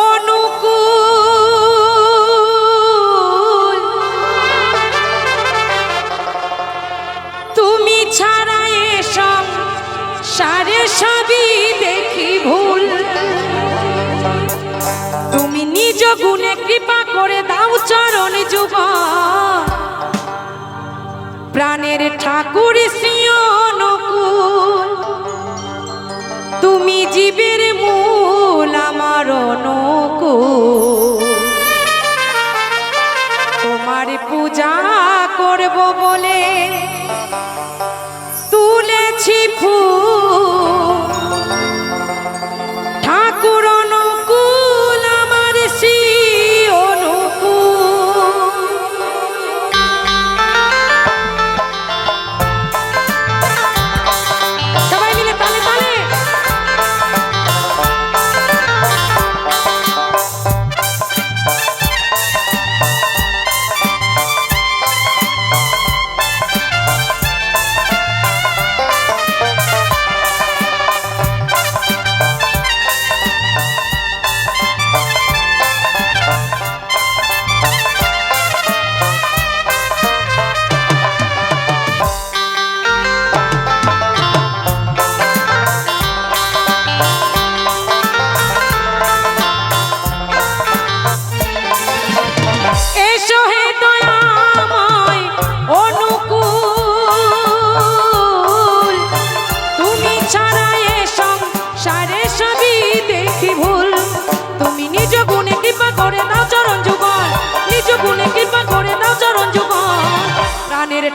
অনুকূল তুমি ছাড়া এ সংসারে সবই দেখি ভুল। তুমি নিজ গুণে কৃপা করে দাও চরণ যুগল, প্রাণের ঠাকুর শ্রী অনুকূল। তুমি জীবের মূল আমার অনুকূল, তোমার পূজা করব বলে তুলেছি ফুল। ঠাকুর অনুকূল আমার শ্রী অনুকূল। সবাই মিলে তালে তালে।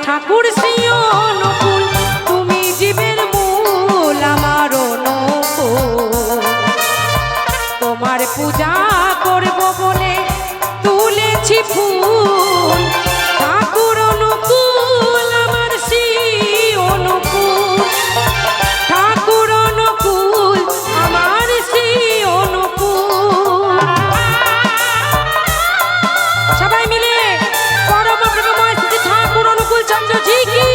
ঠাকুর শ্রী অনুকূল তুমি জীবের মূল আমার অনুকূল, তোমার পূজা করব বলে তুলেছি ফুল। ঠাকুর অনুকূল আমার শ্রী অনুকূল, ঠাকুর অনুকূল আমার শ্রী অনুকূল। সবাই মিলে পরম প্রেমময় শ্রী ঠাকুর অনুকূল চন্দ্র জি কি।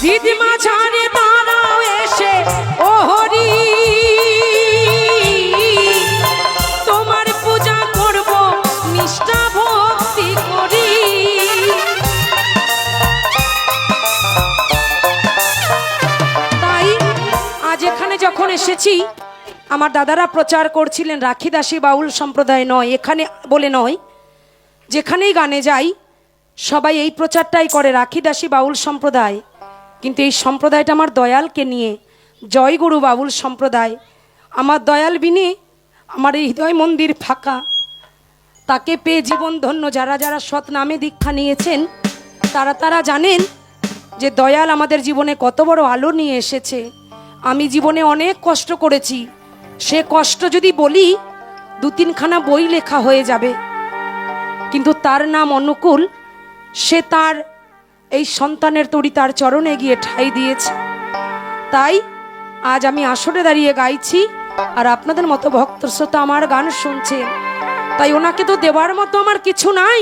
দিদিমা ছাড়ে দাঁড়াও এসে ও হরি, তোমার পূজা করব নিষ্ঠা ভক্তি করি। তাই আজ এখানে যখন এসেছি, আমার দাদারা প্রচার করছিলেন রাখিদাসী বাউল সম্প্রদায় নয়, এখানে বলে নয়, যেখানেই গানে যাই সবাই এই প্রচারটাই করে রাখিদাসী বাউল সম্প্রদায়। কিন্তু এই সম্প্রদায়টা আমার দয়ালকে নিয়ে, জয়গুরু বাউল সম্প্রদায়। আমার দয়াল বিনে আমার এই হৃদয় মন্দির ফাঁকা, তাকে পেয়ে জীবন ধন্য। যারা যারা সৎ নামে দীক্ষা নিয়েছেন তারা তারা জানেন যে দয়াল আমাদের জীবনে কত বড় আলো নিয়ে এসেছে। আমি জীবনে অনেক কষ্ট করেছি, সে কষ্ট যদি বলি 2-3খানা বই লেখা হয়ে যাবে। কিন্তু তার নাম অনুকূল, সে তার এই সন্তানের তরি তার চরণে গিয়ে ঠাঁই দিয়েছে। তাই আজ আমি আসরে দাঁড়িয়ে গাইছি, আর আপনাদের মতো ভক্ত শ্রোতা আমার গান শুনছে। তাই ওনাকে তো দেবার মতো আমার কিছু নাই,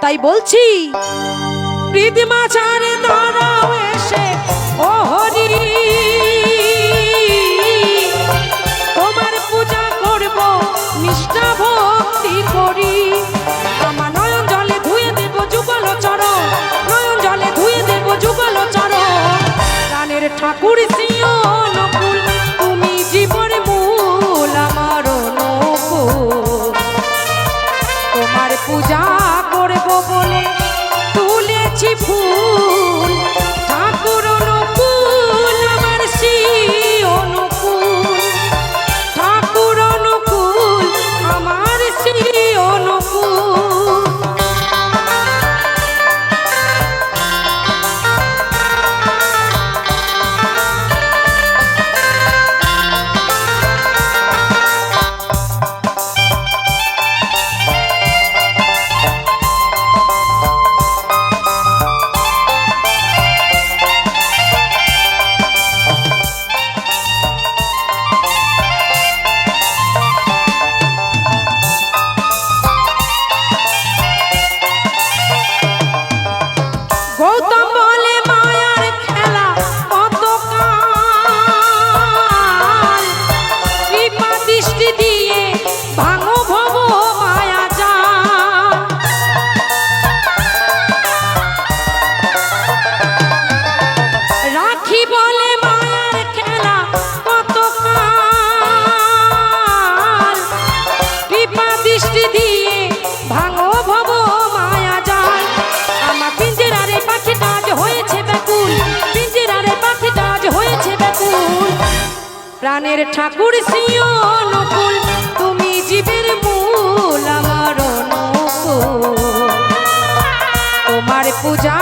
তাই বলছি দিদিমা ছাড়ে দাঁড়াও এসে ও হরি, তোমার পূজা করব নিষ্ঠা ভক্তি করি। আমার নয়ন জলে ধুয়ে দেব যুগল চরণ, নয়ন জলে ধুয়ে দেব যুগল চরণ। প্রাণের ঠাকুর শ্রী অনুকূল তুমি জীবন মূল আমার অনুকূল, তোমার পূজা করব বলে তুলেছি ফুল। ঠাকুর অনুকূল আমার শ্রী অনুকূল, ঠাকুর অনুকূল আমার শ্রী অনুকূল। প্রাণের ঠাকুর শ্রী অনুকূল, তুমি জীবের মূল আমার অনুকূল, তোমার পূজা